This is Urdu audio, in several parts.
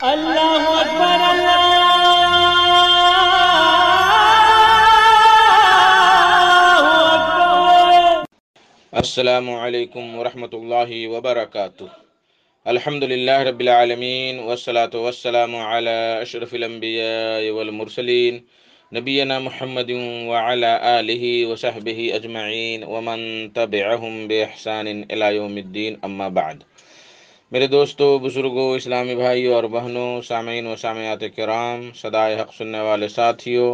اللہ اکبر اللہ اکبر۔ السلام علیکم ورحمۃ اللہ وبرکاتہ۔ الحمدللہ رب العالمین والصلاة والسلام علی اشرف الانبیاء والمرسلین نبینا محمد وعلی آلہ وصحبہ اجمعین ومن تبعہم بإحسان الی یوم الدین، اما بعد۔ میرے دوستو، بزرگوں، اسلامی بھائیوں اور بہنوں، سامعین و سامعات کرام، صدائے حق سننے والے ساتھیوں،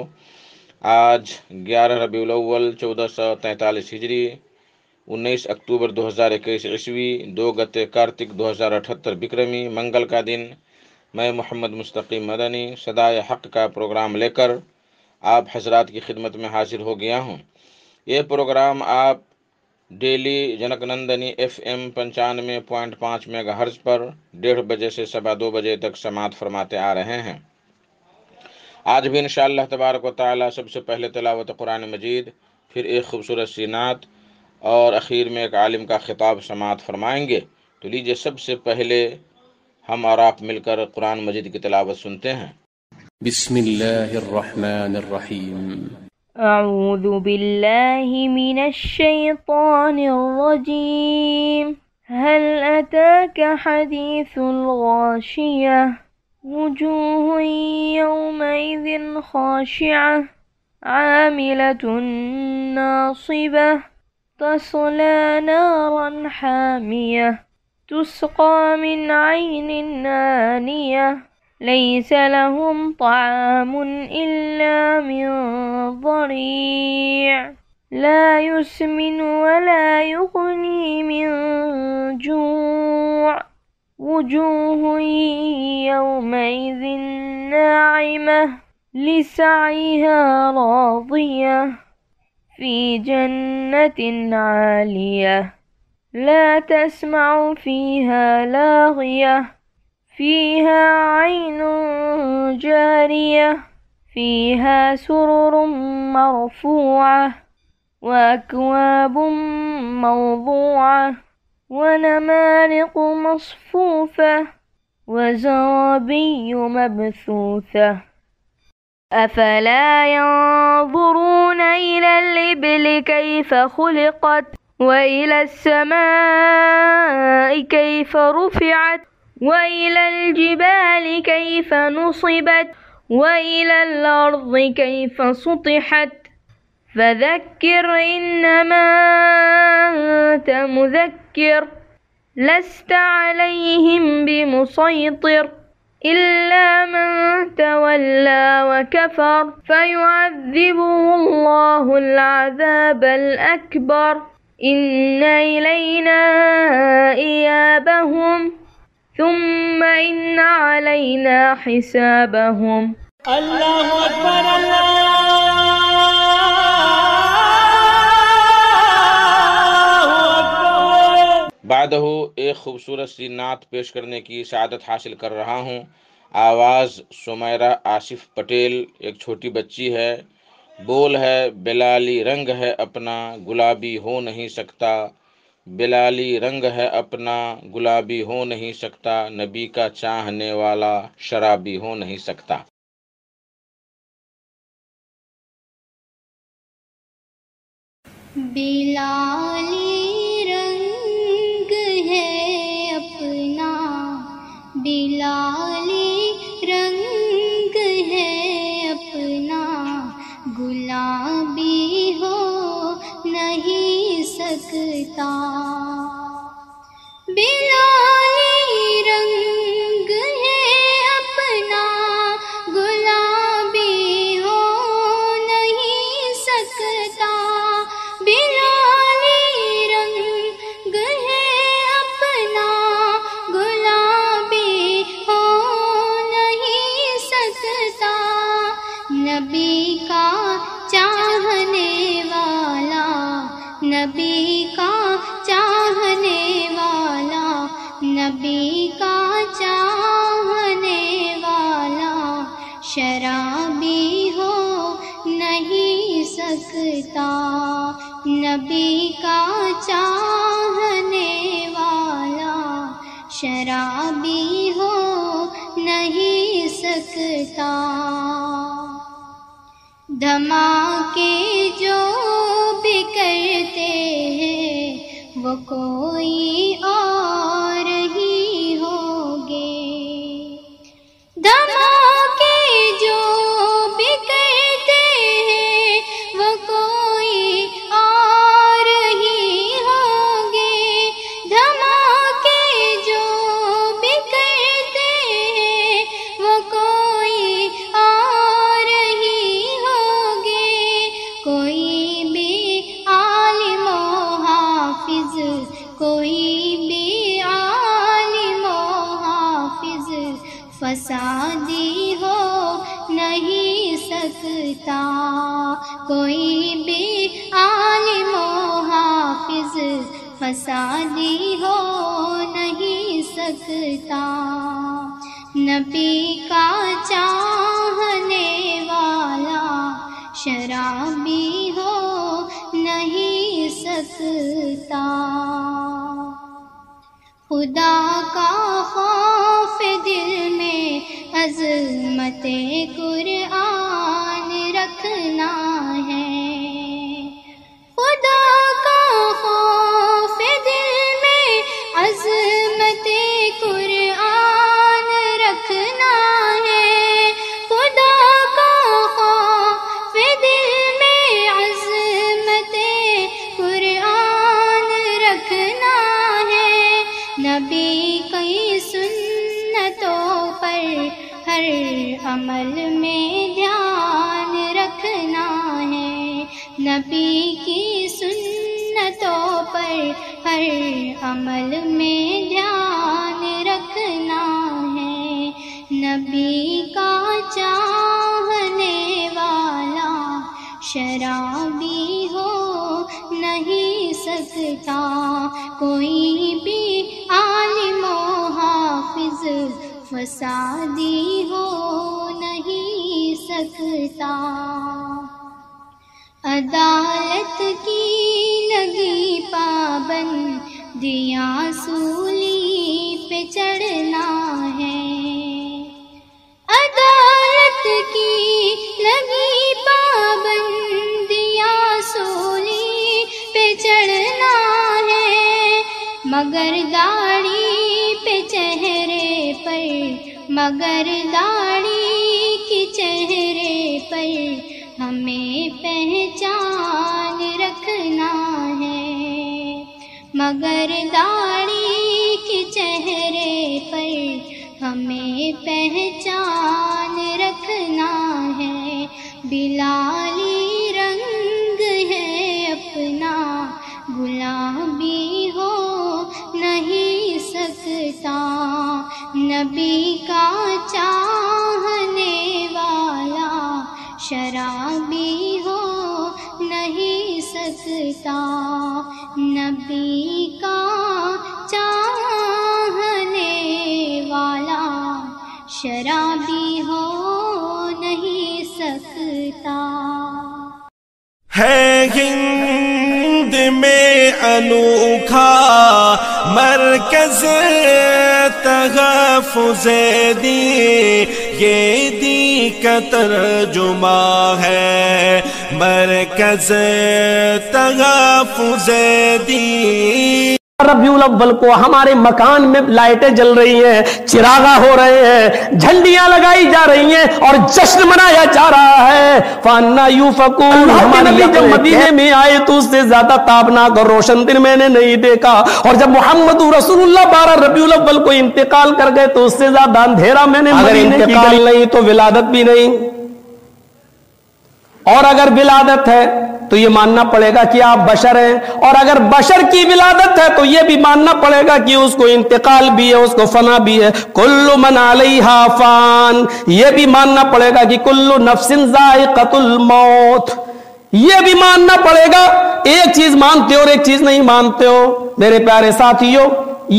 آج 11 ربیع الاول 1443 ہجری، 19 اکتوبر 2021 عیسوی، 2 گتے کارتک 2078 بکرمی، منگل کا دن، میں محمد مستقیم مدنی صدائے حق کا پروگرام لے کر آپ حضرات کی خدمت میں حاضر ہو گیا ہوں۔ یہ پروگرام آپ daily Janak Nandini FM 95.5 megahertz پر 1:30 بجے سے 2:15 بجے تک سماعت فرماتے آ رہے ہیں۔ آج بھی انشاءاللہ تبارک و تعالی سب سے پہلے تلاوت قرآن مجید، پھر ایک خوبصورت سی نعت اور اخیر میں ایک عالم کا خطاب سماعت فرمائیں گے۔ تو لیجئے سب سے پہلے ہم اور آپ مل کر قرآن مجید کی تلاوت سنتے ہیں۔ بسم اللہ الرحمن الرحیم۔ اعوذ باللہ من الشیطان الرجیم۔ هل اتاک حدیث الغاشیہ وجوہ یومئذ خاشعہ عاملۃ ناصبہ تصلی نارا حامیہ تسقى من عين آنية ليس لهم طعام إلا من ضريع لا يسمن ولا يغني من جوع وجوه يومئذ ناعمة لسعيها راضية في جنة عالية لا تسمع فيها لاغية فيها عين جارية فيها سرر مرفوعة وأكواب موضوعة ونمارق مصفوفة وزرابي مبثوثة أفلا ينظرون إلى الإبل كيف خلقت وإلى السماء كيف رفعت وإلى الجبال كيف نصبت وإلى الأرض كيف سطحت فذكر إنما أنت مذكر لست عليهم بمسيطر إلا من تولى وكفر فيعذبه الله العذاب الأكبر إن إلينا إيابهم ثم إن علينا حسابهم۔ اللہ اکبر اللہ اکبر۔ بعدہ ایک خوبصورت سی نعت پیش کرنے کی سعادت حاصل کر رہا ہوں۔ آواز سمیرہ آصف پٹیل، ایک چھوٹی بچی ہے۔ بول ہے بلالی رنگ ہے اپنا گلابی ہو نہیں سکتا، بلالی رنگ ہے اپنا گلابی ہو نہیں سکتا، نبی کا چاہنے والا شرابی ہو نہیں سکتا۔ بلالی رنگ ہے اپنا، بلالی رنگ ہے اپنا، گلابی ہو نہیں سکتا، بلالی رنگ ہے اپنا، گلابی ہو نہیں سکتا، بلالی رنگ ہے اپنا، گلابی ہو نہیں سکتا، نبی کا چاہنے والا، نبی کا چاہنے والا، نبی کا چاہنے والا، شرابی ہو نہیں سکتا، نبی کا چاہنے والا، شرابی ہو نہیں سکتا. دھماکے جو بھی کرتے ہیں وہ کوئی اور ہی ہوگے. دھماکے جو بھی کرتے ہیں وہ کوئی اور ہی ہوگے. دھماکے جو بھی کرتے ہیں وہ کوئی اور ہی ہوگے. کوئی بھی عالم و حافظ، کوئی بھی عالم و حافظ فسادی ہو نہیں سکتا. کوئی بھی عالم و حافظ فسادی ہو نہیں سکتا. نبی کا چاہنے والا شرابی ہو نہیں سکتا. خدا کا خوف دل میں عظمت قرآن رکھنا ہے. خدا کا خوف دل میں عظمت قرآن رکھنا ہے. خدا کا خوف دل میں عظمت قرآن رکھنا ہے. نبی کی سنتوں پر ہر عمل میں دھیان رکھنا ہے. نبی کی سنتوں پر ہر عمل میں دھیان رکھنا ہے. نبی کا چاہنے والا شرابی ہو نہیں سکتا. کوئی بھی عالم و حافظ فسادی ہو نہیں سکتا. عدالت کی لگی پابندیاں سولی پہ چڑھنا ہے. عدالت کی لگی پابندیاں سولی پہ چڑھنا ہے. مگر داڑھی پہ چہرے پر، مگر داڑھی کی چہرے پر ہمیں پہچان رکھنا ہے. مگر داڑھی کی چہرے پر ہمیں پہچان رکھنا ہے. بلالی رنگ ہے اپنا گلابی ہو نہیں سکتا. نبی کا چاہنے والا شرابی ہو نہیں سکتا. نبی کا چاہنے والا شرابی ہو نہیں سکتا. ہے ہند میں انوکھا مرکز تحفظ دی، یہ دی کا ترجمہ ہے مرکز تحفظ دی. ربیع الاول کو ہمارے مکان میں لائٹیں جل رہی ہیں، چراغاں ہو رہے ہیں، جھنڈیاں لگائی جا رہی ہیں اور جشن منایا جا رہا ہے. فَأَنَّىٰ يُؤْفَكُونَ. ہمارے نبی جب مدینے میں آئے تو اس سے زیادہ تابناک اور روشن دن میں نے نہیں دیکھا، اور جب محمد رسول اللہ 12 ربیع الاول کو انتقال کر گئے تو اس سے زیادہ اندھیرا میں نے مدینے کی گلی نہیں تو ولادت بھی نہیں. اور اگر ولادت ہے تو یہ ماننا پڑے گا کہ آپ بشر ہیں، اور اگر بشر کی ولادت ہے تو یہ بھی ماننا پڑے گا کہ اس کو انتقال بھی ہے، اس کو فنا بھی ہے. کل من علیہا فان. یہ بھی ماننا پڑے گا کہ کل نفس ذائقۃ الموت. یہ بھی ماننا پڑے گا. ایک چیز مانتے ہو اور ایک چیز نہیں مانتے ہو. میرے پیارے ساتھیوں،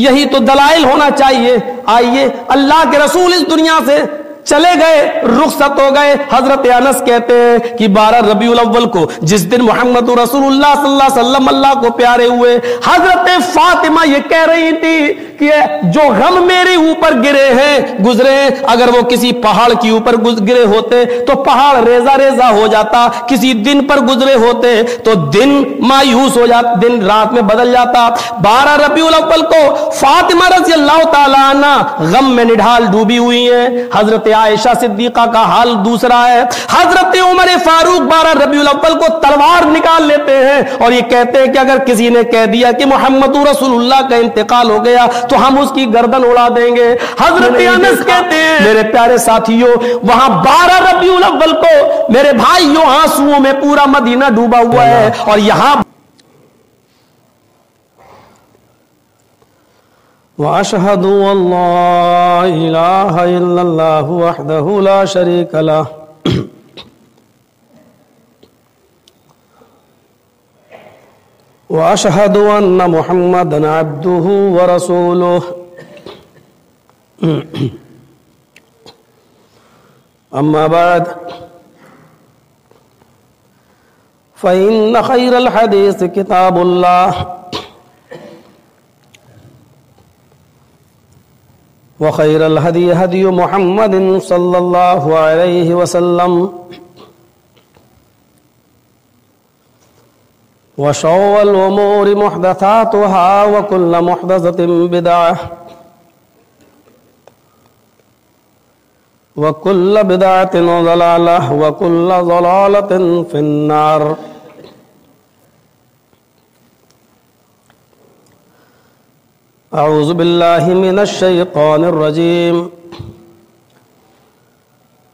یہی تو دلائل ہونا چاہیے. آئیے اللہ کے رسول اس دنیا سے چلے گئے, رخصت ہو گئے. حضرت انس کہتے ہیں کہ 12 ربیع الاول کو جس دن محمد رسول اللہ صلی اللہ علیہ وسلم اللہ کو پیارے ہوئے, حضرت فاطمہ یہ کہہ رہی تھی کہ جو غم میرے اوپر گرے ہیں گزرے ہیں, اگر وہ کسی پہاڑ کے اوپر گرے ہوتے تو پہاڑ ریزہ ریزہ ہو جاتا, کسی دن پر گزرے ہوتے تو دن مایوس ہو جاتا, دن رات میں بدل جاتا. 12 ربیع الاول کو فاطمہ رضی اللہ تعالی عنہ غم میں نڈھال ڈوبی ہوئی ہیں. حضرت عائشہ صدیقہ کا حال دوسرا ہے. حضرت عمر فاروق 12 ربیع الاول کو تلوار نکال لیتے ہیں اور یہ کہتے ہیں کہ اگر کسی نے کہہ دیا کہ محمد رسول اللہ کا انتقال ہو گیا تو ہم اس کی گردن اڑا دیں گے. حضرت انس کہتے ہیں میرے پیارے ساتھیوں, وہاں 12 ربیع الاول کو میرے بھائیوں آنسوؤں میں پورا مدینہ ڈوبا ہوا ہے, اور یہاں وَأَشْهَدُ أَن لَّا إِلَٰهَ إِلَّا اللَّهُ وَحْدَهُ لَا شَرِيكَ لَهُ وَأَشْهَدُ أَنَّ مُحَمَّدًا عَبْدُهُ وَرَسُولُهُ أَمَّا بَعْدُ فَإِنَّ خَيْرَ الْحَدِيثِ كِتَابُ اللَّهِ وخير الهدي هدي محمد صلى الله عليه وسلم وشر الأمور محدثاتها وكل محدثة بدعة وكل بدعة ضلالة وكل ضلالة في النار. اعوذ باللہ من الشیطان الرجیم.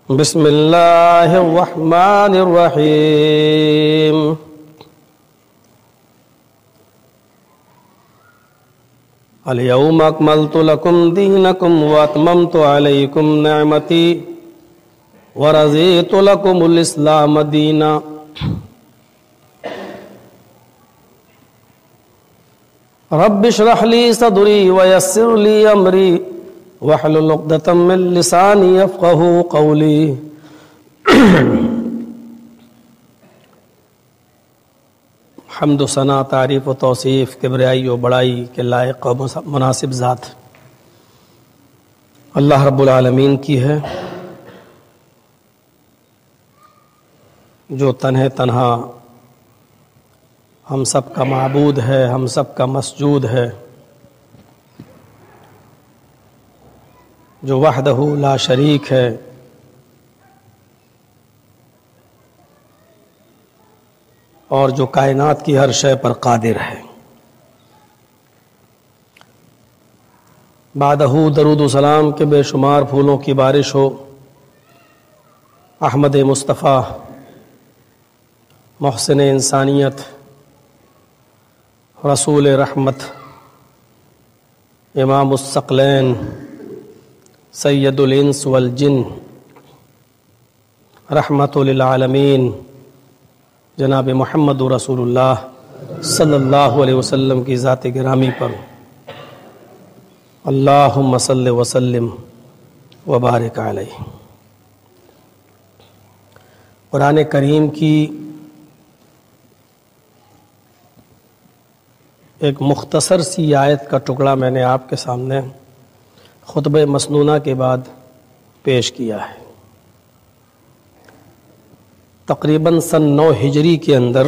بسم اللہ الرحمن الرحیم. اليوم اکملت لکم دینکم واتممت علیکم نعمتی ورضیت لکم الاسلام دینا. رب اشرح لي صدري ويسر لي امري واحلل عقدة من لساني يفقهوا قولي. حمد و ثنا, تعریف و توصیف کبریائی و بڑائی کے لائق و مناسب ذات اللہ رب العالمین کی ہے, جو تنہا ہم سب کا معبود ہے, ہم سب کا مسجود ہے, جو وحدہ لا شریک ہے, اور جو کائنات کی ہر شے پر قادر ہے. بعدہ درود و سلام کے بے شمار پھولوں کی بارش ہو احمد مصطفیٰ, محسن انسانیت, رسول رحمت, امام الثقلین, سید الانس والجن, رحمت للعالمین, جناب محمد رسول اللہ صلی اللہ علیہ وسلم کی ذات گرامی پر اللہم صلی وسلم وبارک علیہ. قرآن کریم کی ایک مختصر سی آیت کا ٹکڑا میں نے آپ کے سامنے خطبہ مسنونہ کے بعد پیش کیا ہے. تقریباً سن 9 ہجری کے اندر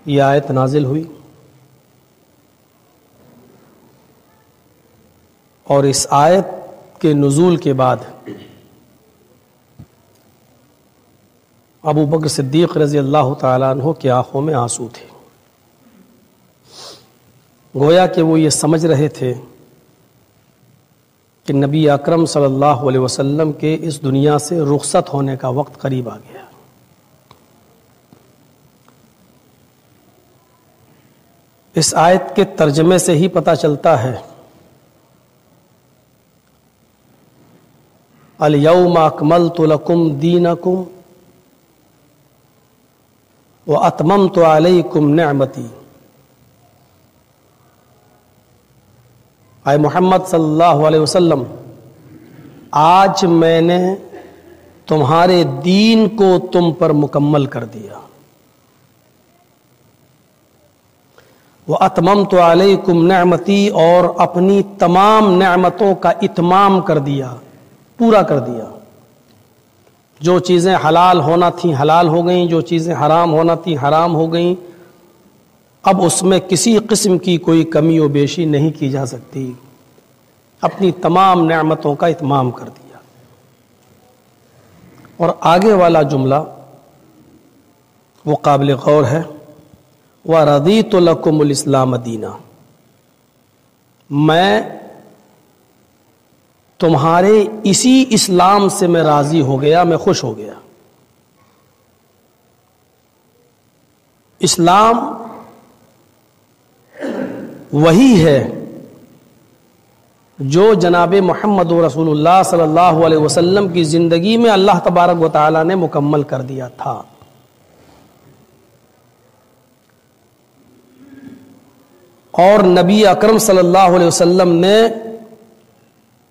یہ آیت نازل ہوئی, اور اس آیت کے نزول کے بعد ابو بکر صدیق رضی اللہ تعالیٰ عنہ کی آنکھوں میں آنسو تھے. گویا کہ وہ یہ سمجھ رہے تھے کہ نبی اکرم صلی اللہ علیہ وسلم کے اس دنیا سے رخصت ہونے کا وقت قریب آ گیا. اس آیت کے ترجمے سے ہی پتہ چلتا ہے الیوم اکملت لکم دینکم واتممت علیکم نعمتی. اے محمد صلی اللہ علیہ وسلم، آج میں نے تمہارے دین کو تم پر مکمل کر دیا، وَأَتْمَمْتُ عَلَيْكُمْ نِعْمَتِي، اور اپنی تمام نعمتوں کا اتمام کر دیا، پورا کر دیا۔ جو چیزیں حلال ہونا تھیں حلال ہو گئیں، جو چیزیں حرام ہونا تھیں حرام ہو گئیں، اب اس میں کسی قسم کی کوئی کمی و بیشی نہیں کی جا سکتی، اپنی تمام نعمتوں کا اتمام کر دیا۔ اور آگے والا جملہ وہ قابل غور ہے، وَرَضِيتُ لَكُمُ الْإِسْلَامَ دِينًا، میں تمہارے اسی اسلام سے میں راضی ہو گیا، میں خوش ہو گیا۔ اسلام وہی ہے جو جناب محمد رسول اللہ صلی اللہ علیہ وسلم کی زندگی میں اللہ تبارک و تعالی نے مکمل کر دیا تھا۔ اور نبی اکرم صلی اللہ علیہ وسلم نے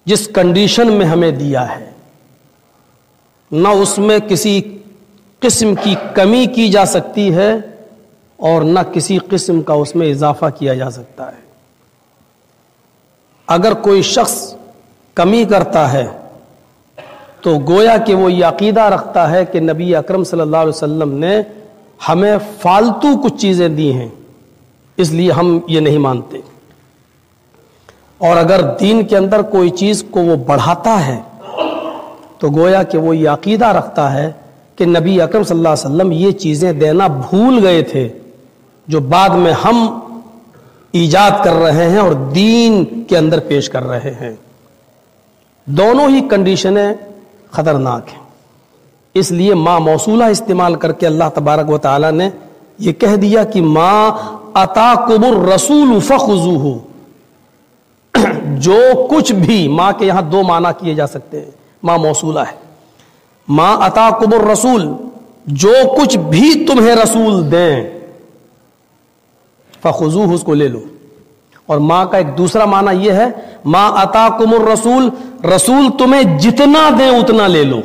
جس کنڈیشن میں ہمیں دیا ہے، نہ اس میں کسی قسم کی کمی کی جا سکتی ہے اور نہ کسی قسم کا اس میں اضافہ کیا جا سکتا ہے۔ اگر کوئی شخص کمی کرتا ہے تو گویا کہ وہ یہ عقیدہ رکھتا ہے کہ نبی اکرم صلی اللہ علیہ وسلم نے ہمیں فالتو کچھ چیزیں دی ہیں، اس لیے ہم یہ نہیں مانتے۔ اور اگر دین کے اندر کوئی چیز کو وہ بڑھاتا ہے تو گویا کہ وہ یہ عقیدہ رکھتا ہے کہ نبی اکرم صلی اللہ علیہ وسلم یہ چیزیں دینا بھول گئے تھے جو بعد میں ہم ایجاد کر رہے ہیں اور دین کے اندر پیش کر رہے ہیں۔ دونوں ہی کنڈیشنیں خطرناک ہیں، اس لیے ما موصولہ استعمال کر کے اللہ تبارک و تعالی نے یہ کہہ دیا کہ ما اتاکم الرسول فخذوہ، جو کچھ بھی، ماں کے یہاں دو معنی کیے جا سکتے ہیں، ماں موصولہ ہے، ما اتاکم الرسول، جو کچھ بھی تمہیں رسول دیں فخذوہ، اس کو لے لو۔ اور ماں کا ایک دوسرا معنی یہ ہے، ما اتاکم الرسول، رسول تمہیں جتنا دیں اتنا لے لو،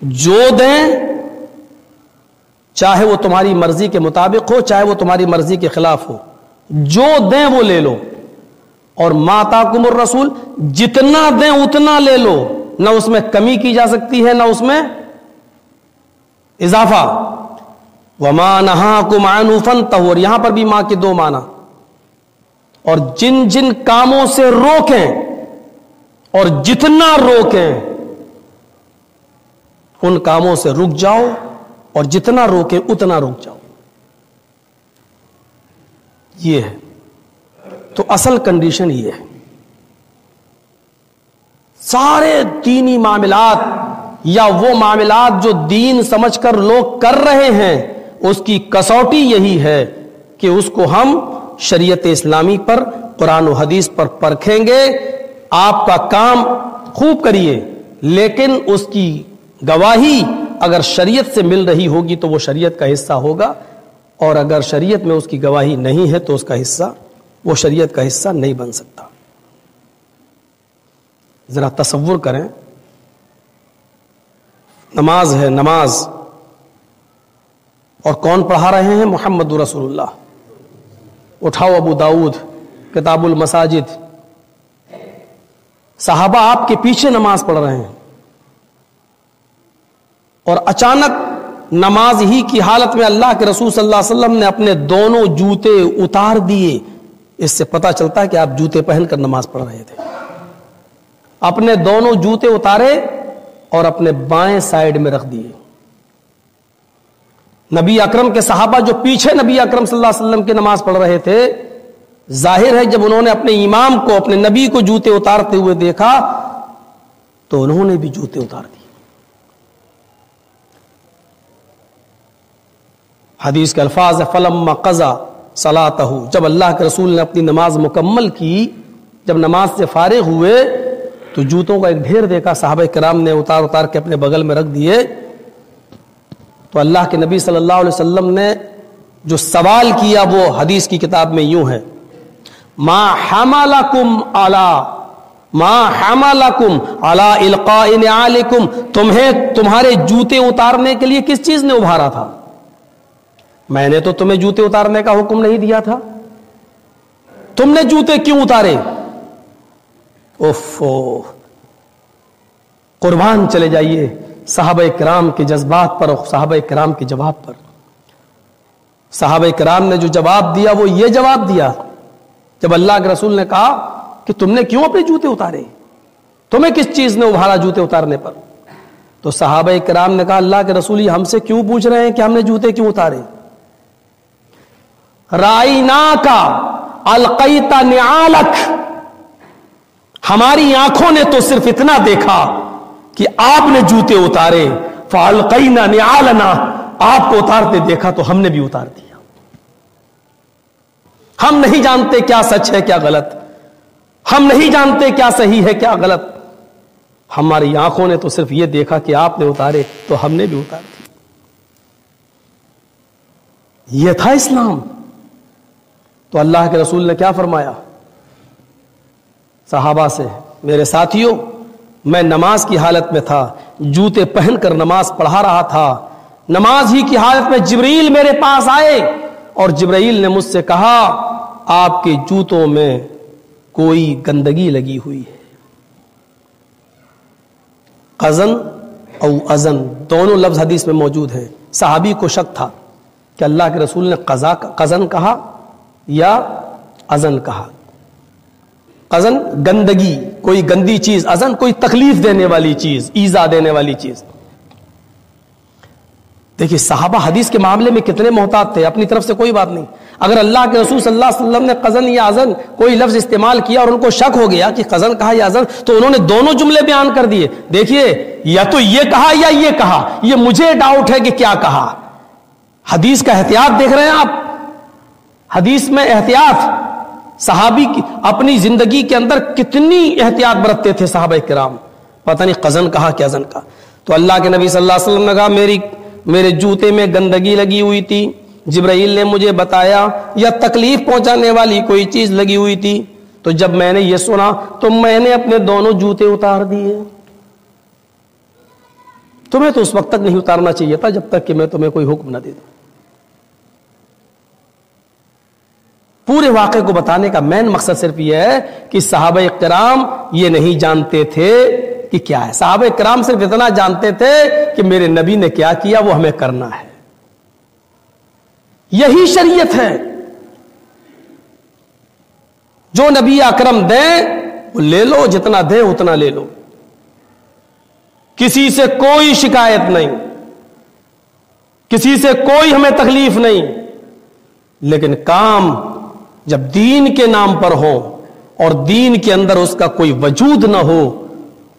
جو دیں چاہے وہ تمہاری مرضی کے مطابق ہو چاہے وہ تمہاری مرضی کے خلاف ہو، جو دیں وہ لے لو۔ اور ما اتاکم الرسول، جتنا دیں اتنا لے لو، نہ اس میں کمی کی جا سکتی ہے نہ اس میں اضافہ۔ وما نہاکم عنہ فانتہوا، اور یہاں پر بھی ماں کے دو معنی، اور جن جن کاموں سے روکیں اور جتنا روکیں ان کاموں سے رک جاؤ، اور جتنا روکیں اتنا رک جاؤ، یہ ہے۔ تو اصل کنڈیشن یہ ہے، سارے دینی معاملات یا وہ معاملات جو دین سمجھ کر لوگ کر رہے ہیں، اس کی کسوٹی یہی ہے کہ اس کو ہم شریعت اسلامی پر، قرآن و حدیث پر پرکھیں گے۔ آپ کا کام خوب کریے، لیکن اس کی گواہی اگر شریعت سے مل رہی ہوگی تو وہ شریعت کا حصہ ہوگا، اور اگر شریعت میں اس کی گواہی نہیں ہے تو اس کا حصہ، وہ شریعت کا حصہ نہیں بن سکتا۔ ذرا تصور کریں، نماز ہے، نماز، اور کون پڑھا رہے ہیں؟ محمد رسول اللہ۔ اٹھاؤ ابو داؤد کتاب المساجد، صحابہ آپ کے پیچھے نماز پڑھ رہے ہیں، اور اچانک نماز ہی کی حالت میں اللہ کے رسول صلی اللہ علیہ وسلم نے اپنے دونوں جوتے اتار دیے۔ اس سے پتہ چلتا ہے کہ آپ جوتے پہن کر نماز پڑھ رہے تھے۔ اپنے دونوں جوتے اتارے اور اپنے بائیں سائیڈ میں رکھ دیے۔ نبی اکرم کے صحابہ جو پیچھے نبی اکرم صلی اللہ علیہ وسلم کی نماز پڑھ رہے تھے، ظاہر ہے جب انہوں نے اپنے امام کو، اپنے نبی کو جوتے اتارتے ہوئے دیکھا تو انہوں نے بھی جوتے اتار دیے۔ حدیث کے الفاظ فلما قضا صلاتہ، جب اللہ کے رسول نے اپنی نماز مکمل کی، جب نماز سے فارغ ہوئے تو جوتوں کا ایک ڈھیر دیکھا، صحابہ کرام نے اتار اتار کے اپنے بغل میں رکھ دیے۔ تو اللہ کے نبی صلی اللہ علیہ وسلم نے جو سوال کیا وہ حدیث کی کتاب میں یوں ہے، ما حملکم علی القاء نعالکم، تمہیں تمہارے جوتے اتارنے کے لیے کس چیز نے ابھارا تھا؟ میں نے تو تمہیں جوتے اتارنے کا حکم نہیں دیا تھا، تم نے جوتے کیوں اتارے؟ قربان چلے جائیے صحابہ کرام کے جذبات پر اور صحابہ کرام کے جواب پر۔ صحابہ کرام نے جو جواب دیا وہ یہ جواب دیا، جب اللہ کے رسول نے کہا کہ تم نے کیوں اپنے جوتے اتارے، تمہیں کس چیز نے ابھارا جوتے اتارنے پر؟ تو صحابہ کرام نے کہا اللہ کے رسول یہ ہم سے کیوں پوچھ رہے ہیں کہ ہم نے جوتے کیوں اتارے؟ رائناک القیت نعالک، ہماری آنکھوں نے تو صرف اتنا دیکھا کہ آپ نے جوتے اتارے، فالقینا نعالنا، آپ کو اتارتے دیکھا تو ہم نے بھی اتار دیا۔ ہم نہیں جانتے کیا سچ ہے کیا غلط، ہم نہیں جانتے کیا صحیح ہے کیا غلط، ہماری آنکھوں نے تو صرف یہ دیکھا کہ آپ نے اتارے تو ہم نے بھی اتار دیا۔ یہ تھا اسلام۔ تو اللہ کے رسول نے کیا فرمایا صحابہ سے، میرے ساتھیوں میں نماز کی حالت میں تھا، جوتے پہن کر نماز پڑھا رہا تھا، نماز ہی کی حالت میں جبرائیل میرے پاس آئے اور جبرائیل نے مجھ سے کہا آپ کے جوتوں میں کوئی گندگی لگی ہوئی ہے۔ قزن او ازن دونوں لفظ حدیث میں موجود ہیں۔ صحابی کو شک تھا کہ اللہ کے رسول نے قزن کہا یا ازن کہا۔ قزن گندگی، کوئی گندی چیز، ازن کوئی تکلیف دینے والی چیز، ایذا دینے والی چیز۔ دیکھیے صحابہ حدیث کے معاملے میں کتنے محتاط تھے، اپنی طرف سے کوئی بات نہیں۔ اگر اللہ کے رسول صلی اللہ علیہ وسلم نے قزن یا ازن کوئی لفظ استعمال کیا اور ان کو شک ہو گیا کہ قزن کہا یا ازن، تو انہوں نے دونوں جملے بیان کر دیے۔ دیکھیے یا تو یہ کہا یا یہ کہا، یہ مجھے ڈاؤٹ ہے کہ کیا کہا۔ حدیث کا احتیاط دیکھ رہے ہیں آپ، حدیث میں احتیاط، صحابی کی اپنی زندگی کے اندر کتنی احتیاط برتتے تھے صحابہ کرام، پتہ نہیں قزن کہا کہ ازن کہا۔ تو اللہ کے نبی صلی اللہ علیہ وسلم نے کہا میرے جوتے میں گندگی لگی ہوئی تھی، جبرائیل نے مجھے بتایا، یا تکلیف پہنچانے والی کوئی چیز لگی ہوئی تھی۔ تو جب میں نے یہ سنا تو میں نے اپنے دونوں جوتے اتار دیے۔ تمہیں تو اس وقت تک نہیں اتارنا چاہیے تھا جب تک کہ میں تمہیں کوئی حکم نہ دے دوں۔ پورے واقعے کو بتانے کا مین مقصد صرف یہ ہے کہ صحابہ کرام یہ نہیں جانتے تھے کہ کیا ہے، صحابہ کرام صرف اتنا جانتے تھے کہ میرے نبی نے کیا کیا وہ ہمیں کرنا ہے، یہی شریعت ہے۔ جو نبی اکرم دیں وہ لے لو، جتنا دیں اتنا لے لو، کسی سے کوئی شکایت نہیں، کسی سے کوئی ہمیں تکلیف نہیں۔ لیکن کام جب دین کے نام پر ہو اور دین کے اندر اس کا کوئی وجود نہ ہو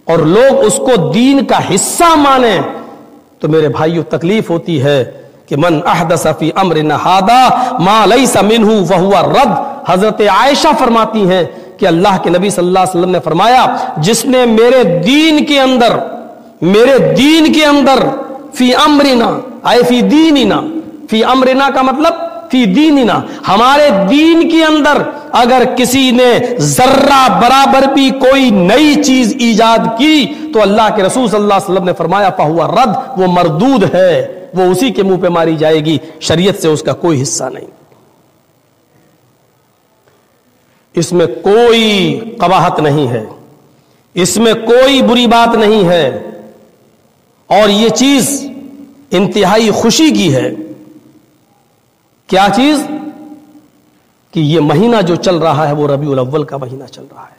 اور لوگ اس کو دین کا حصہ مانیں تو میرے بھائیو تکلیف ہوتی ہے کہ من احدث فی امرنا ھذا ما لیس منہ فہو رد۔ حضرت عائشہ فرماتی ہیں کہ اللہ کے نبی صلی اللہ علیہ وسلم نے فرمایا جس نے میرے دین کے اندر فی امرنا اے فی دیننا، فی امرنا کا مطلب فی دیننا، ہمارے دین کے اندر اگر کسی نے ذرہ برابر بھی کوئی نئی چیز ایجاد کی تو اللہ کے رسول صلی اللہ علیہ وسلم نے فرمایا فہو رد، وہ مردود ہے، وہ اسی کے منہ پہ ماری جائے گی، شریعت سے اس کا کوئی حصہ نہیں۔ اس میں کوئی قباحت نہیں ہے، اس میں کوئی بری بات نہیں ہے، اور یہ چیز انتہائی خوشی کی ہے۔ کیا چیز؟ کہ یہ مہینہ جو چل رہا ہے وہ ربیع الاول کا مہینہ چل رہا ہے۔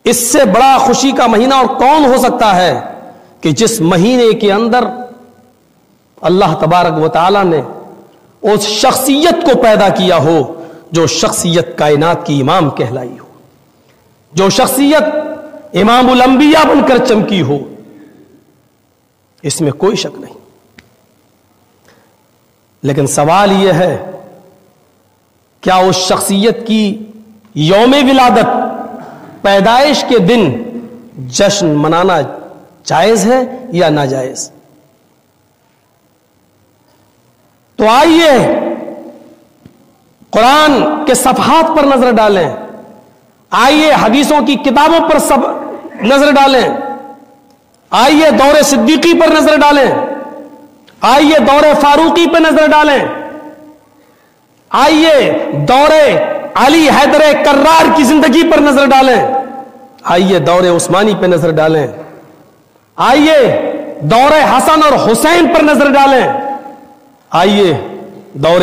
اس سے بڑا خوشی کا مہینہ اور کون ہو سکتا ہے کہ جس مہینے کے اندر اللہ تبارک و تعالی نے اس شخصیت کو پیدا کیا ہو جو شخصیت کائنات کی امام کہلائی ہو، جو شخصیت امام الانبیاء بن کر چمکی ہو۔ اس میں کوئی شک نہیں، لیکن سوال یہ ہے کیا اس شخصیت کی یوم ولادت، پیدائش کے دن جشن منانا جائز ہے یا ناجائز؟ تو آئیے قرآن کے صفحات پر نظر ڈالیں, آئیے حدیثوں کی کتابوں پر سب نظر ڈالیں, آئیے دور صدیقی پر نظر ڈالیں, آئیے دور فاروقی پر نظر ڈالیں, آئیے دور علی حیدر کرار کی زندگی پر نظر ڈالیں, آئیے دور عثمانی پہ نظر ڈالیں, آئیے دور حسن اور حسین پر نظر ڈالیں, آئیے دور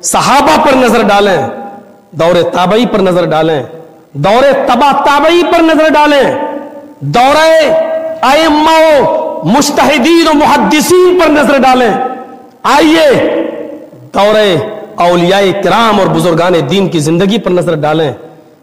صحابہ پر نظر ڈالیں, دور تابعی پر نظر ڈالیں, دور تبا تابعی پر نظر ڈالیں, دور ائمہ و مجتہدین و محدثین پر نظر ڈالیں, آئیے دور اولیاء کرام اور بزرگان دین کی زندگی پر نظر ڈالیں.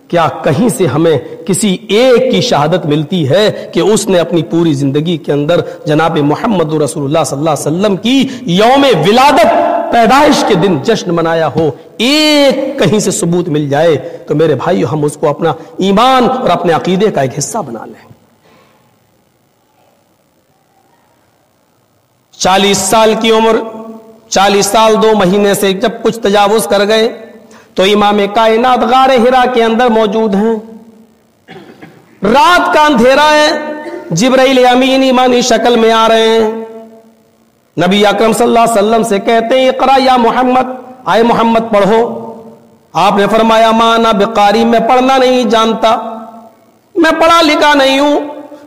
کیا کہیں سے ہمیں کسی ایک کی شہادت ملتی ہے کہ اس نے اپنی پوری زندگی کے اندر جناب محمد رسول اللہ صلی اللہ علیہ وسلم کی یوم ولادت پیدائش کے دن جشن منایا ہو؟ ایک کہیں سے ثبوت مل جائے تو میرے بھائیو ہم اس کو اپنا ایمان اور اپنے عقیدے کا ایک حصہ بنا لیں. 40 سال کی عمر 40 سال 2 مہینے سے جب کچھ تجاوز کر گئے تو امام کائنات غار ہرا کے اندر موجود ہیں. رات کا اندھیرا ہے, جبرائیل امین ایمانی شکل میں آ رہے ہیں. نبی اکرم صلی اللہ علیہ وسلم سے کہتے ہیں اقرا یا محمد, آئے محمد پڑھو. آپ نے فرمایا ما انا بقاری, میں پڑھنا نہیں جانتا, میں پڑھا لکھا نہیں ہوں.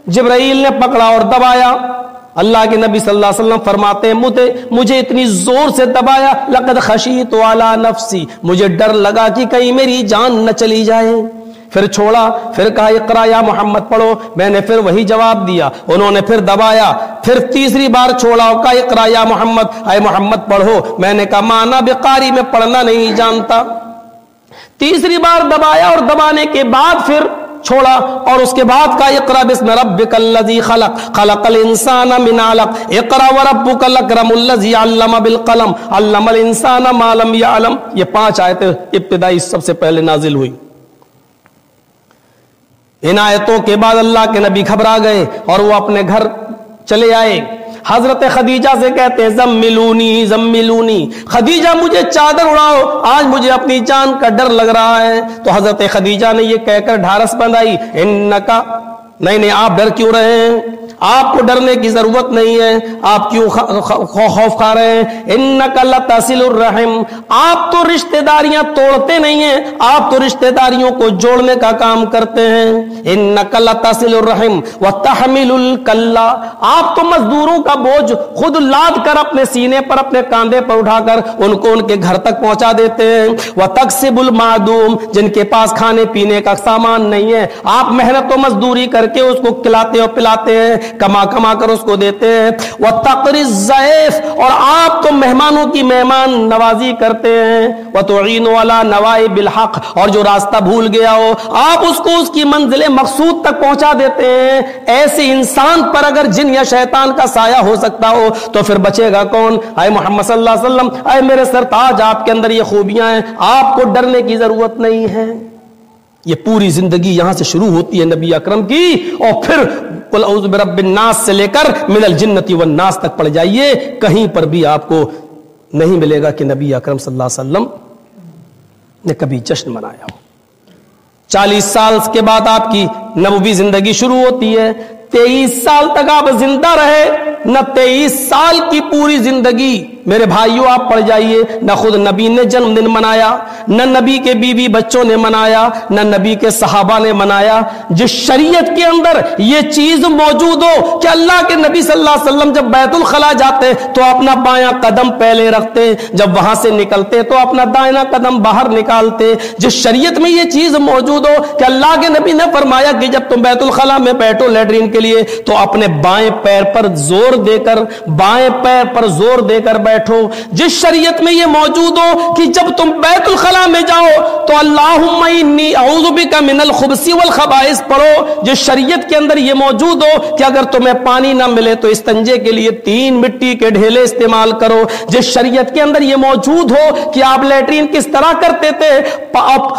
جبرائیل نے پکڑا اور دبایا. اللہ کے نبی صلی اللہ علیہ وسلم فرماتے ہیں مجھے اتنی زور سے دبایا لقد خشیت علی نفسی, مجھے ڈر لگا کہ کہیں میری جان نہ چلی جائے. پھر چھوڑا, پھر کہا اقرا یا محمد پڑھو. میں نے پھر وہی جواب دیا. انہوں نے پھر دبایا, پھر تیسری بار چھوڑا اور کہا اقرا یا محمد, اے محمد پڑھو. میں نے کہا ما انا بقاری, میں پڑھنا نہیں جانتا. تیسری بار دبایا اور دبانے کے بعد پھر چھوڑا اور اس کے بعد کا اقرا بسم ربک الذی خلق خلق الانسان من علق اقرا وربک الاکرم الذی علم بالقلم علم الانسان ما لم یعلم. یہ 5 آیتیں ابتدائی سب سے پہلے نازل ہوئی. ان آیتوں کے بعد اللہ کے نبی گھبرا گئے اور وہ اپنے گھر چلے آئے. حضرت خدیجہ سے کہتے ہیں زملونی زملونی, خدیجہ مجھے چادر اڑاؤ, آج مجھے اپنی جان کا ڈر لگ رہا ہے. تو حضرت خدیجہ نے یہ کہہ کر ڈھارس بندھائی انکا, نہیں آپ ڈر کیوں رہے ہیں, آپ کو ڈرنے کی ضرورت نہیں ہے, آپ کیوں خوف کھا رہے ہیں. انک لتصل الرحم, آپ تو رشتہ داریاں توڑتے نہیں ہیں, آپ تو رشتہ داریوں کو جوڑنے کا کام کرتے ہیں. انک لتصل الرحم وتحمل الکلا, آپ تو مزدوروں کا بوجھ خود لاد کر اپنے سینے پر اپنے کاندھے پر اٹھا کر ان کو ان کے گھر تک پہنچا دیتے ہیں. وتکسب المعدوم, جن کے پاس کھانے پینے کا سامان نہیں ہے آپ محنت و مزدوری کر کے اس کو کھلاتے اور پلاتے ہیں, کما کر اس کو دیتے ہیں. وتقری الضیف, اور آپ تو مہمانوں کی مہمان نوازی کرتے ہیں. وتعین علی نوائب الحق, اور جو راستہ بھول گیا ہو آپ اس کو اس کی منزل مقصود تک پہنچا دیتے ہیں. ایسے انسان پر اگر جن یا شیطان کا سایہ ہو سکتا ہو تو پھر بچے گا کون؟ اے محمد صلی اللہ علیہ وسلم, اے میرے سرتاج, آپ کے اندر یہ خوبیاں ہیں, آپ کو ڈرنے کی ضرورت نہیں ہے. یہ پوری زندگی یہاں سے شروع ہوتی ہے نبی اکرم کی, اور پھر قل اعوذ برب الناس سے لے کر من الجنۃ والناس تک پڑھ جائیے, کہیں پر بھی آپ کو نہیں ملے گا کہ نبی اکرم صلی اللہ علیہ وسلم نے کبھی جشن منایا ہو. 40 سال کے بعد آپ کی نبوی زندگی شروع ہوتی ہے. 23 سال تک آپ زندہ رہے, نہ 23 سال کی پوری زندگی میرے بھائیوں آپ پڑھ جائیے, نہ خود نبی نے جنم دن منایا, نہ نبی کے بیوی بچوں نے منایا, نہ نبی کے صحابہ نے منایا. جس شریعت کے اندر یہ چیز موجود ہو کہ اللہ کے نبی صلی اللہ علیہ وسلم جب بیت الخلا جاتے تو اپنا بایاں قدم پہلے رکھتے, جب وہاں سے نکلتے تو اپنا دائنا قدم باہر نکالتے. جس شریعت میں یہ چیز موجود ہو کہ اللہ کے نبی نے فرمایا کہ جب تم بیت الخلا میں بیٹھو لیٹرین کے لیے تو اپنے بائیں پیر پر زور دے کر, بائیں پیر پر زور دے کر بیٹھو. جس شریعت میں یہ موجود ہو کہ جب تم بیت الخلا میں جاؤ تو اللہم انی اعوذ بک من الخبث والخبائث پڑھو، جس شریعت کے اندر یہ موجود ہو کہ اگر تمہیں پانی نہ ملے تو استنجے کے لیے 3 مٹی کے ڈھیلے استعمال کرو، جس شریعت کے اندر یہ موجود ہو کہ آپ لیٹرین کس طرح کرتے تھے،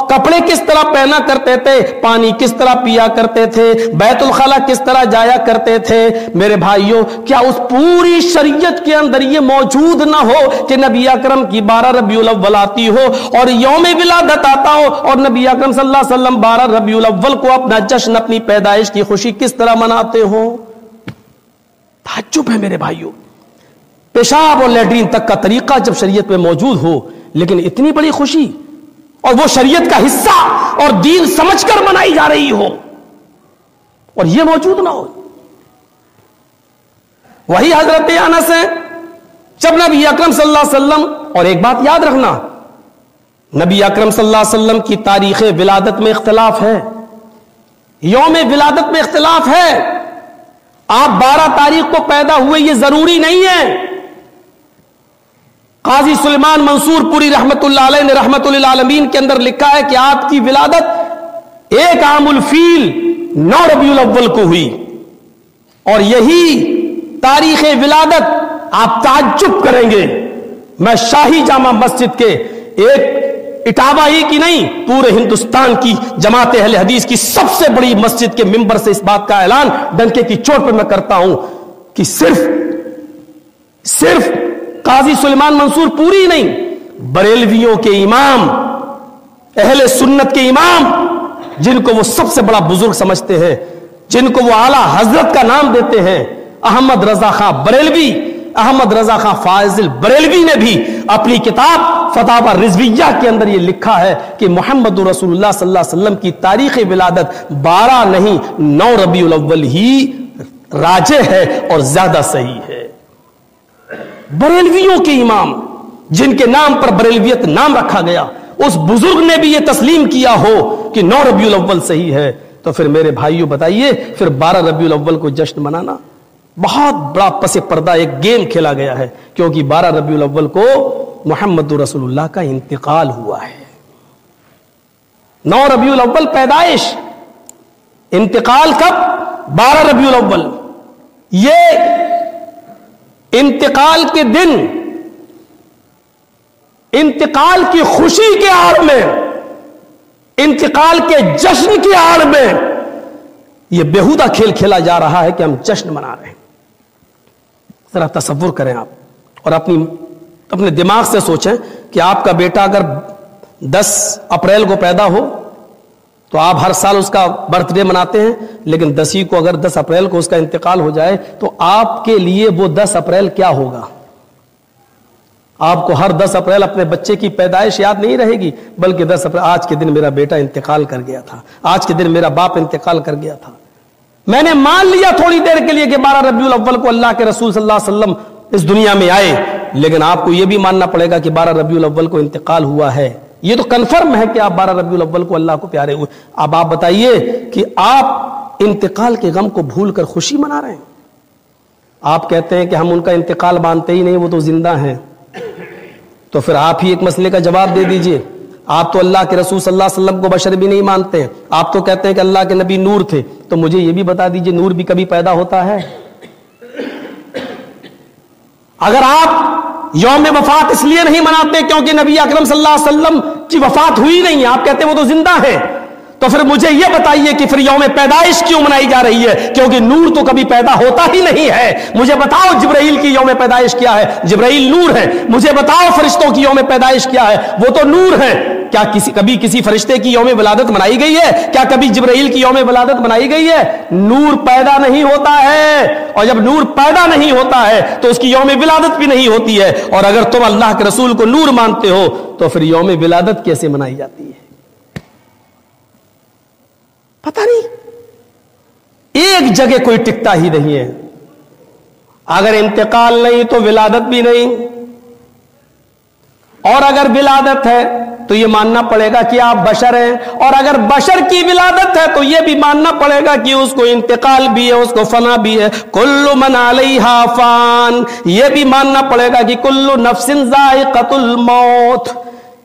کپڑے کس طرح پہنا کرتے تھے، پانی کس طرح پیا کرتے تھے، بیت الخلا کس طرح جایا کرتے تھے، میرے بھائیوں کیا اس پوری شریعت کے اندر یہ موجود نہ ہو کہ نبی اکرم کی 12 ربیع الاول آتی ہو اور یوم ولادت آتا ہو اور نبی اکرم صلی اللہ علیہ وسلم 12 ربیع الاول کو اپنا جشن، اپنی پیدائش کی خوشی کس طرح مناتے ہو؟ تعجب ہے میرے بھائیوں، پیشاب اور لیٹرین تک کا طریقہ جب شریعت میں موجود ہو، لیکن اتنی بڑی خوشی اور وہ شریعت کا حصہ اور دین سمجھ کر منائی جا رہی ہو اور یہ موجود نہ ہو۔ وہی حضرت انس ہے، جب نبی اکرم صلی اللہ علیہ وسلم، اور ایک بات یاد رکھنا، نبی اکرم صلی اللہ علیہ وسلم کی تاریخ ولادت میں اختلاف ہے، یوم ولادت میں اختلاف ہے، آپ 12 تاریخ کو پیدا ہوئے یہ ضروری نہیں ہے۔ قاضی سلیمان منصور پوری رحمت اللہ علیہ نے رحمت للعالمین کے اندر لکھا ہے کہ آپ کی ولادت 1 عام الفیل 9 ربیع الاول کو ہوئی، اور یہی تاریخ ولادت آپ تعجب کریں گے، میں شاہی جامع مسجد کے ایک اٹاوا ہی کی نہیں، پورے ہندوستان کی جماعت اہل حدیث کی سب سے بڑی مسجد کے ممبر سے اس بات کا اعلان ڈنکے کی چوٹ پہ میں کرتا ہوں کہ صرف قاضی سلیمان منصور پوری نہیں، بریلویوں کے امام، اہل سنت کے امام، جن کو وہ سب سے بڑا بزرگ سمجھتے ہیں، جن کو وہ اعلیٰ حضرت کا نام دیتے ہیں، احمد رضا خان بریلوی، احمد رضا خان فاضل بریلوی نے بھی اپنی کتاب فتاوی رضویہ کے اندر یہ لکھا ہے کہ محمد رسول اللہ صلی اللہ علیہ وسلم کی تاریخ ولادت 12 نہیں 9 ربیع الاول ہی راجح ہے اور زیادہ صحیح ہے۔ بریلویوں کے امام جن کے نام پر بریلویت نام رکھا گیا، اس بزرگ نے بھی یہ تسلیم کیا ہو کہ 9 ربیع الاول صحیح ہے، تو پھر میرے بھائیوں بتائیے پھر 12 ربیع الاول کو جشن منانا بہت بڑا پس پردہ ایک گیم کھیلا گیا ہے، کیونکہ 12 ربیع الاول کو محمد رسول اللہ کا انتقال ہوا ہے۔ 9 ربیع الاول پیدائش، انتقال کب؟ 12 ربیع الاول۔ یہ انتقال کے دن، انتقال کی خوشی کے آڑ میں، انتقال کے جشن کی آڑ میں یہ بیہودہ کھیل کھیلا جا رہا ہے کہ ہم جشن منا رہے ہیں۔ ذرا تصور کریں آپ، اور اپنے دماغ سے سوچیں کہ آپ کا بیٹا اگر 10 اپریل کو پیدا ہو تو آپ ہر سال اس کا برتھ ڈے مناتے ہیں، لیکن 10 کو اگر 10 اپریل کو اس کا انتقال ہو جائے تو آپ کے لیے وہ 10 اپریل کیا ہوگا؟ آپ کو ہر 10 اپریل اپنے بچے کی پیدائش یاد نہیں رہے گی، بلکہ 10 اپریل آج کے دن میرا بیٹا انتقال کر گیا تھا، آج کے دن میرا باپ انتقال کر گیا تھا۔ میں نے مان لیا تھوڑی دیر کے لیے کہ 12 ربیع الاول کو اللہ کے رسول صلی اللہ علیہ وسلم اس دنیا میں آئے، لیکن آپ کو یہ بھی ماننا پڑے گا کہ 12 ربیع الاول کو انتقال ہوا ہے۔ یہ تو کنفرم ہے کہ آپ 12 ربیع الاول کو اللہ کو پیارے ہوئے۔ اب آپ بتائیے کہ آپ انتقال کے غم کو بھول کر خوشی منا رہے ہیں۔ آپ کہتے ہیں کہ ہم ان کا انتقال مانتے ہی نہیں، وہ تو زندہ ہیں، تو پھر آپ ہی ایک مسئلے کا جواب دے دیجئے۔ آپ تو اللہ کے رسول صلی اللہ علیہ وسلم کو بشر بھی نہیں مانتے ہیں، آپ تو کہتے ہیں کہ اللہ کے نبی نور تھے، تو مجھے یہ بھی بتا دیجئے نور بھی کبھی پیدا ہوتا ہے؟ اگر آپ یوم وفات اس لیے نہیں مناتے کیونکہ نبی اکرم صلی اللہ علیہ وسلم کی وفات ہوئی نہیں ہے، آپ کہتے ہیں وہ تو زندہ ہے، تو پھر مجھے یہ بتائیے کہ پھر یوم پیدائش کیوں منائی جا رہی ہے؟ کیونکہ نور تو کبھی پیدا ہوتا ہی نہیں ہے۔ مجھے بتاؤ جبرائیل کی یوم پیدائش کیا ہے؟ جبرائیل نور ہے۔ مجھے بتاؤ فرشتوں کی یوم پیدائش کیا ہے؟ وہ تو نور ہے۔ کیا کبھی کسی فرشتے کی یوم ولادت منائی گئی ہے؟ کیا کبھی جبرائیل کی یوم ولادت منائی گئی ہے؟ نور پیدا نہیں ہوتا ہے، اور جب نور پیدا نہیں ہوتا ہے تو اس کی یوم ولادت بھی نہیں ہوتی ہے۔ اور اگر تم اللہ کے رسول کو نور مانتے ہو تو پھر یوم ولادت کیسے منائی جاتی ہے؟ پتہ نہیں، ایک جگہ کوئی ٹکتا ہی نہیں ہے۔ اگر انتقال نہیں تو ولادت بھی نہیں، اور اگر ولادت ہے تو یہ ماننا پڑے گا کہ آپ بشر ہیں، اور اگر بشر کی ولادت ہے تو یہ بھی ماننا پڑے گا کہ اس کو انتقال بھی ہے، اس کو فنا بھی ہے۔ کل من علیہا فان، یہ بھی ماننا پڑے گا کہ کل نفس ذائقۃ الموت،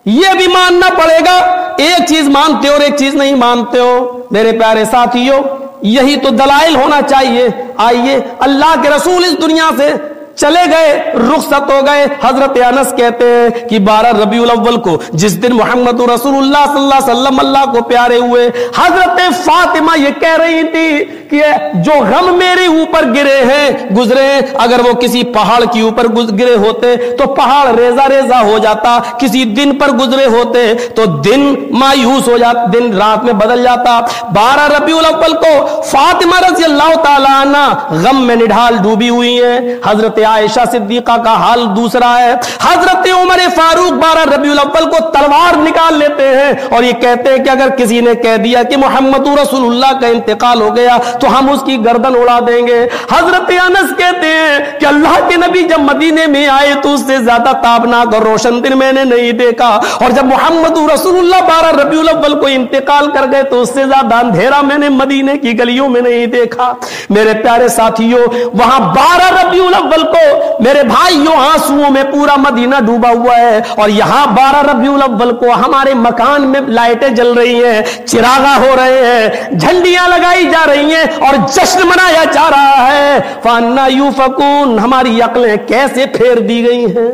یہ بھی ماننا پڑے گا ایک چیز مانتے ہو اور ایک چیز نہیں مانتے ہو. میرے پیارے ساتھیوں یہی تو دلائل ہونا چاہیے. آئیے اللہ کے رسول اس دنیا سے چلے گئے, رخصت ہو گئے. حضرت انس کہتے ہیں کہ 12 ربیع الاول کو جس دن محمد رسول اللہ صلی اللہ علیہ وسلم اللہ کو پیارے ہوئے, حضرت فاطمہ یہ کہہ رہی تھی کہ جو غم میرے اوپر گرے ہیں گزرے ہیں, اگر وہ کسی پہاڑ کے اوپر گرے ہوتے تو پہاڑ ریزہ ریزہ ہو جاتا, کسی دن پر گزرے ہوتے تو دن مایوس ہو جاتا, دن رات میں بدل جاتا. 12 ربیع الاول کو فاطمہ رضی اللہ تعالی عنہ غم میں نڈھال ڈوبی ہوئی ہیں. حضرت عائشہ صدیقہ کا حال دوسرا ہے. حضرت عمر فاروق 12 ربیع الاول کو تلوار نکال لیتے ہیں اور یہ کہتے ہیں کہ اگر کسی نے کہہ دیا کہ محمد رسول اللہ کا انتقال ہو گیا تو ہم اس کی گردن اڑا دیں گے. حضرت انس کہتے ہیں کہ اللہ کے نبی جب مدینے میں آئے تو اس سے زیادہ تابناک اور روشن دن میں نے نہیں دیکھا, اور جب محمد رسول اللہ 12 ربیع الاول کو انتقال کر گئے تو اس سے زیادہ اندھیرا میں نے مدینے کی گلیوں میں نہیں دیکھا. میرے پیارے ساتھیوں وہاں 12 ربیع الاول کو میرے بھائیوں آنسوؤں میں پورا مدینہ ڈوبا ہوا ہے, اور یہاں 12 ربیع الاول کو ہمارے مکان میں لائٹیں جل رہی ہیں, چراغاں ہو رہے ہیں, جھنڈیاں لگائی جا رہی ہیں اور جشن منایا جا رہا ہے. فَأَنَّىٰ يُؤْفَكُونَ ہماری عقلیں کیسے پھیر دی گئی ہیں,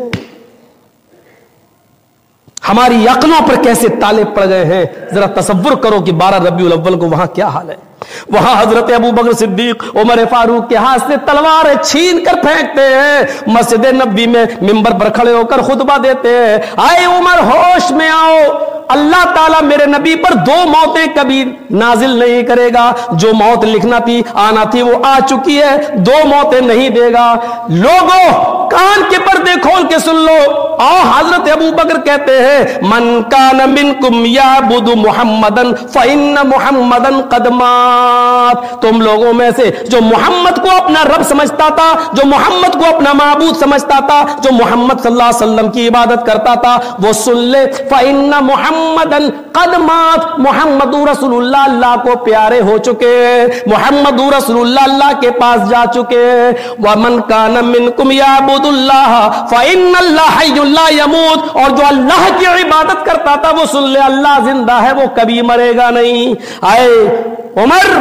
ہماری عقلوں پر کیسے تالے پڑ گئے ہیں. ذرا تصور کرو کہ 12 ربیع الاول کو وہاں کیا حال ہے. وہاں حضرت ابو بکر صدیق عمر فاروق کے ہاتھ سے تلوار چھین کر پھینکتے ہیں, مسجد نبوی میں منبر پر کھڑے ہو کر خطبہ دیتے ہیں, آئے عمر ہوش میں آؤ, اللہ تعالیٰ میرے نبی پر 2 موتیں کبھی نازل نہیں کرے گا, جو موت لکھنا تھی آنا تھی وہ آ چکی ہے, 2 موتیں نہیں دے گا. لوگوں کان کے پردے کھول کے سن لو. حضرت ابو بکر کہتے ہیں من کان منکم یعبد محمدن فإن محمدن قد مات, تم لوگوں میں سے جو محمد کو اپنا رب سمجھتا تھا, جو محمد کو اپنا معبود سمجھتا تھا, جو محمد صلی اللہ علیہ وسلم کی عبادت کرتا تھا, وہ سن لے فإن محمدن قد مات, محمد رسول اللہ اللہ کو پیارے ہو چکے ہیں, محمد رسول اللہ اللہ کے پاس جا چکے ہیں. ومن کان منکم یعبد اللہ فإن اللہ حی لا یموت, اور جو اللہ کی عبادت کرتا تھا وہ سن لے اللہ زندہ ہے, وہ کبھی مرے گا نہیں. آئے عمر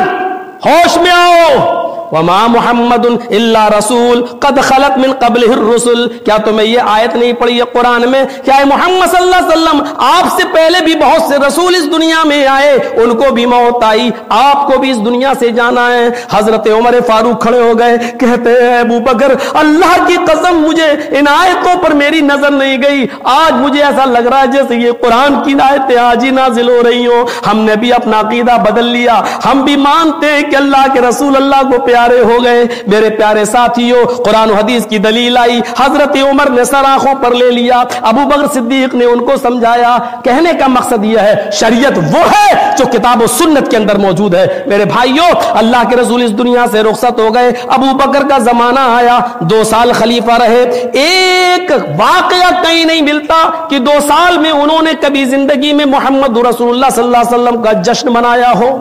ہوش میں آؤ. وما محمد الا رسول قد خلت من قبلہ الرسل, کیا تمہیں یہ آیت نہیں پڑھی ہے قرآن میں, کیا محمد صلی اللہ علیہ وسلم آپ سے پہلے بھی بہت سے رسول اس دنیا میں آئے, ان کو بھی موت آئی, آپ کو بھی اس دنیا سے جانا ہے. حضرت عمر فاروق کھڑے ہو گئے, کہتے ہیں ابو بکر اللہ کی قسم مجھے ان آیتوں پر میری نظر نہیں گئی, آج مجھے ایسا لگ رہا ہے جیسے یہ قرآن کی آیتیں آج ہی نازل ہو رہی ہوں. ہم نے بھی اپنا عقیدہ بدل لیا, ہم بھی مانتے ہیں کہ اللہ کے رسول اللہ کو پیارے ہو گئے. میرے پیارے ساتھیوں قرآن و حدیث کی دلیل آئی, حضرت عمر نے سر آنکھوں پر لے لیا, ابو بکر صدیق نے ان کو سمجھایا. کہنے کا مقصد یہ ہے شریعت وہ ہے جو کتاب و سنت کے اندر موجود ہے. میرے بھائیوں اللہ کے رسول اس دنیا سے رخصت ہو گئے, ابو بکر کا زمانہ آیا, 2 سال خلیفہ رہے. ایک واقعہ کہیں نہیں ملتا کہ 2 سال میں انہوں نے کبھی زندگی میں محمد رسول اللہ صلی اللہ علیہ وسلم کا جشن منایا ہو.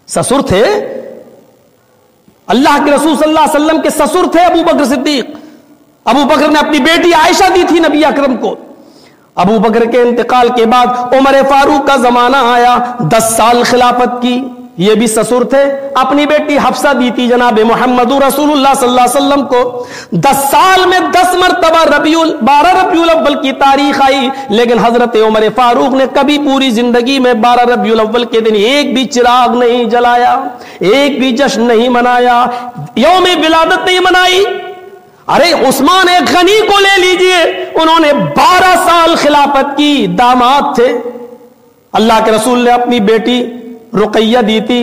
سسر تھے اللہ کے رسول صلی اللہ علیہ وسلم کے سسر تھے ابو بکر صدیق. ابو بکر نے اپنی بیٹی عائشہ دی تھی نبی اکرم کو. ابو بکر کے انتقال کے بعد عمر فاروق کا زمانہ آیا, 10 سال خلافت کی, یہ بھی سسر تھے, اپنی بیٹی حفصہ دی تھی جناب محمد رسول اللہ صلی اللہ علیہ وسلم کو. 10 سال میں 10 مرتبہ 12 ربیع الاول کی تاریخ آئی, لیکن حضرت عمر فاروق نے کبھی پوری زندگی میں 12 ربیع الاول کے دن ایک بھی چراغ نہیں جلایا, ایک بھی جشن نہیں منایا, یوم ولادت نہیں منائی. ارے عثمان غنی کو لے لیجئے, انہوں نے 12 سال خلافت کی, داماد تھے. اللہ کے رسول نے اپنی بیٹی رقیہ دی تھی,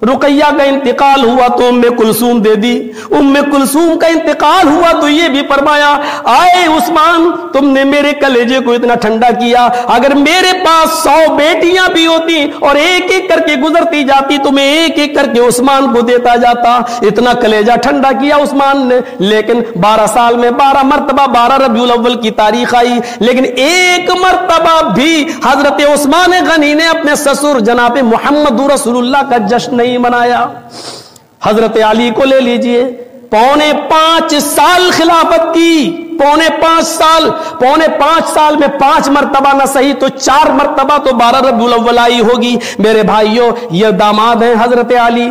رقیہ کا انتقال ہوا تو ام کلثوم دے دی, ام کلثوم کا انتقال ہوا تو یہ بھی فرمایا آئے عثمان تم نے میرے کلیجے کو اتنا ٹھنڈا کیا, اگر میرے پاس 100 بیٹیاں بھی ہوتی اور ایک ایک کر کے گزرتی جاتی تو میں ایک ایک کر کے عثمان کو دیتا جاتا. اتنا کلیجہ ٹھنڈا کیا عثمان نے. لیکن 12 سال میں 12 مرتبہ 12 ربیع الاول کی تاریخ آئی, لیکن ایک مرتبہ بھی حضرت عثمان غنی نے اپنے سسر جناب محمد رسول اللہ کا جشن نہیں منایا. حضرت علی کو لے لیجئے, 5.25 سال خلافت کی, پونے 5 سال میں 5 مرتبہ نہ صحیح تو 4 مرتبہ تو 12 ربیع الاول آئی ہوگی. میرے بھائیوں یہ داماد ہیں حضرت علی،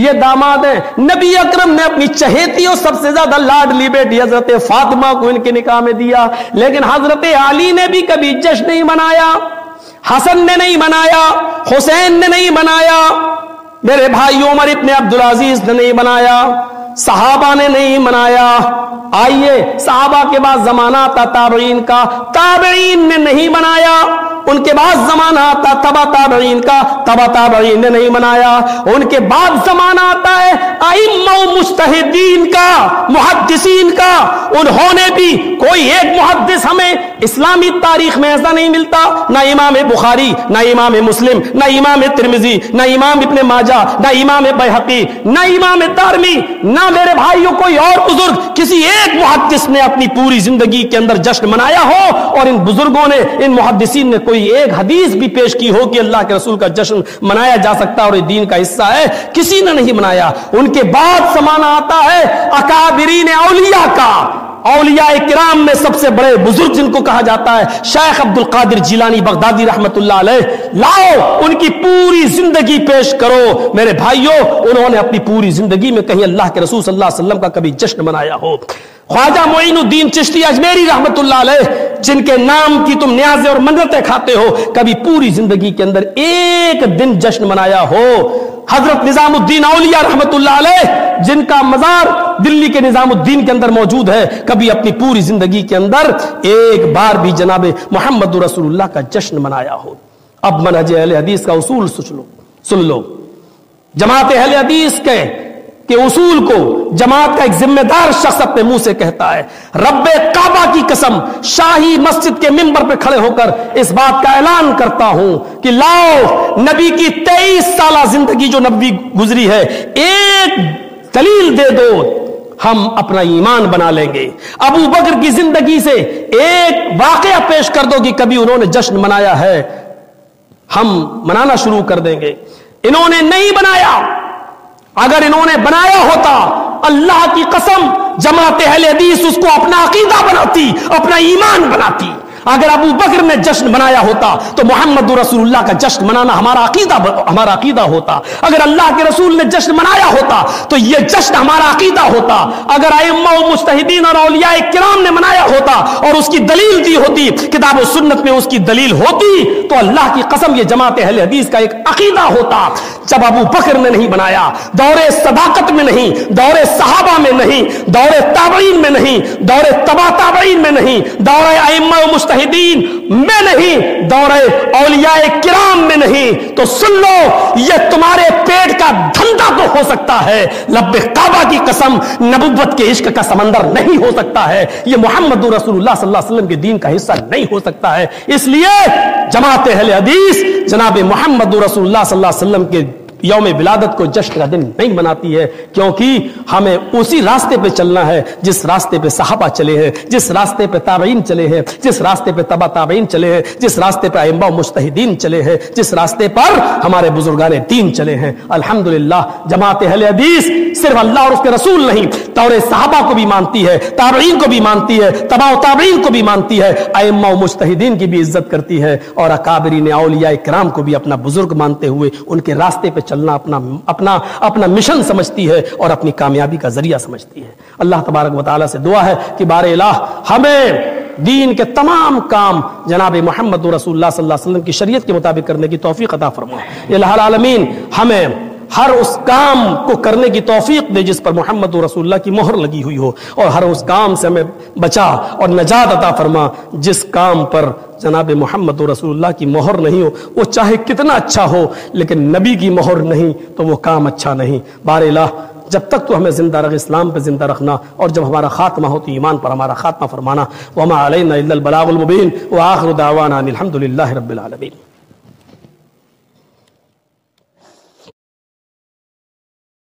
یہ داماد ہیں. نبی اکرم نے اپنی چہیتی اور سب سے زیادہ لاڈلی بیٹی حضرت فاطمہ کو ان کے نکاح میں دیا، لیکن حضرت علی نے بھی کبھی جشن نہیں منایا، حسن نے نہیں منایا، حسین نے نہیں منایا، میرے بھائی عمر ابن عبدالعزیز نے نہیں منایا، صحابہ نے نہیں منایا. آئیے صحابہ کے بعد زمانہ آتا تابعین کا، تابعین نے نہیں منایا. ان کے بعد زمانہ آتا تبع تابعین کا، تبع تابعین نے نہیں منایا. ان کے بعد زمانہ آتا ہے ائمہ و مجتہدین کا، محدثین کا. انہوں نے بھی کوئی ایک محدث ہمیں اسلامی تاریخ میں ایسا نہیں ملتا، نہ امام بخاری، نہ امام مسلم، نہ امام ترمذی، نہ امام ابن ماجہ، نہ امام بیہقی، نہ امام دارمی، نہ میرے بھائیوں کوئی اور بزرگ، کسی ایک محدث نے اپنی پوری زندگی کے اندر جشن منایا ہو اور ان بزرگوں نے، ان محدثین نے کوئی ایک حدیث بھی پیش کی ہو کہ اللہ کے رسول کا جشن منایا جا سکتا اور یہ دین کا حصہ ہے، کسی نے نہیں منایا. ان کے بعد زمانہ آتا ہے اکابرین اولیاء کا. اولیاء کرام میں سب سے بڑے بزرگ جن کو کہا جاتا ہے شیخ عبد القادر جیلانی بغدادی رحمت اللہ علیہ. لاؤ ان کی پوری زندگی پیش کرو. میرے بھائیوں انہوں نے اپنی پوری زندگی میں کہیں اللہ کے رسول صلی اللہ علیہ وسلم کا کبھی جشن منایا ہو. خواجہ معین الدین چشتی اجمیری رحمت اللہ علیہ جن کے نام کی تم نیازیں اور منتیں کھاتے ہو، کبھی پوری زندگی کے اندر ایک دن جشن منایا ہو. حضرت نظام الدین اولیاء رحمت اللہ علیہ جن کا مزار دلی کے نظام الدین کے اندر موجود ہے، کبھی اپنی پوری زندگی کے اندر ایک بار بھی جناب محمد رسول اللہ کا جشن منایا ہو. اب منہج اہل حدیث کا اصول سن لو. جماعت اہل حدیث کے اصول کو جماعت کا ایک ذمہ دار شخص اپنے منہ سے کہتا ہے. رب کعبہ کی قسم شاہی مسجد کے منبر پہ کھڑے ہو کر اس بات کا اعلان کرتا ہوں کہ لاؤ نبی کی 23 سالہ زندگی جو نبی گزری ہے ایک دلیل دے دو، ہم اپنا ایمان بنا لیں گے. ابو بکر کی زندگی سے ایک واقعہ پیش کر دو کہ کبھی انہوں نے جشن منایا ہے، ہم منانا شروع کر دیں گے. انہوں نے نہیں بنایا. اگر انہوں نے بنایا ہوتا اللہ کی قسم جماعت اہل حدیث اس کو اپنا عقیدہ بناتی، اپنا ایمان بناتی. اگر ابو بکر نے جشن منایا ہوتا تو محمد رسول اللہ کا جشن منانا ہمارا عقیدہ ہوتا. اگر اللہ کے رسول نے جشن منایا ہوتا تو یہ جشن ہمارا عقیدہ ہوتا. اگر ائمہ و مجتہدین اور اولیاء کرام نے منایا ہوتا اور اس کی دلیل دی ہوتی، کتاب و سنت میں اس کی دلیل ہوتی، تو اللہ کی قسم یہ جماعت اہل حدیث کا ایک عقیدہ ہوتا. جب ابو بکر نے نہیں بنایا، دور صداقت میں نہیں، دور صحابہ میں نہیں، دور تابعین میں نہیں، دور تبع تابعین میں نہیں، دور ائمہ و مجتہدین میں نہیں، دور اولیاء کرام میں نہیں، تو سن لو یہ تمہارے پیٹ کا دھندا تو ہو سکتا ہے، لب کعبہ کی قسم نبوت کے عشق کا سمندر نہیں ہو سکتا ہے. یہ محمد رسول اللہ صلی اللہ علیہ وسلم کے دین کا حصہ نہیں ہو سکتا ہے. اس لیے جماعت اہل حدیث جناب محمد رسول اللہ صلی اللہ علیہ وسلم کے یوم ولادت کو جشن کا دن نہیں مناتی ہے، کیونکہ ہمیں اسی راستے پہ چلنا ہے جس راستے پہ صحابہ چلے ہیں، جس راستے پہ تابعین چلے ہیں، جس راستے پہ تبع تابعین چلے ہیں، جس راستے پہ ائمہ و مجتہدین چلے ہیں، جس راستے پر ہمارے بزرگان دین چلے ہیں. الحمدللہ جماعت اہل حدیث صرف اللہ اور اس کے رسول نہیں، دور صحابہ کو بھی مانتی ہے، تابعین کو بھی مانتی ہے، تبع تابعین کو بھی مانتی ہے، ائمہ و مجتہدین کی بھی عزت کرتی ہے، اور اکابرین اولیاء کرام کو بھی اپنا بزرگ مانتے ہوئے ان کے راستے پہ چلنا اپنا مشن سمجھتی ہے اور اپنی کامیابی کا ذریعہ سمجھتی ہے. اللہ تبارک و تعالیٰ سے دعا ہے کہ بار الہ ہمیں دین کے تمام کام جناب محمد رسول اللہ صلی اللہ علیہ وسلم کی شریعت کے مطابق کرنے کی توفیق عطا فرمائے. الہ العالمین ہمیں ہر اس کام کو کرنے کی توفیق دے جس پر محمد رسول اللہ کی مہر لگی ہوئی ہو، اور ہر اس کام سے ہمیں بچا اور نجات عطا فرما جس کام پر جناب محمد رسول اللہ کی مہر نہیں ہو، وہ چاہے کتنا اچھا ہو لیکن نبی کی مہر نہیں تو وہ کام اچھا نہیں. بار الہ جب تک تو ہمیں زندہ رکھ، اسلام پہ زندہ رکھنا، اور جب ہمارا خاتمہ ہو تو ایمان پر ہمارا خاتمہ فرمانا. وما علینا الا البلاغ المبین، وآخر دعوانا ان الحمد للہ رب العالمین.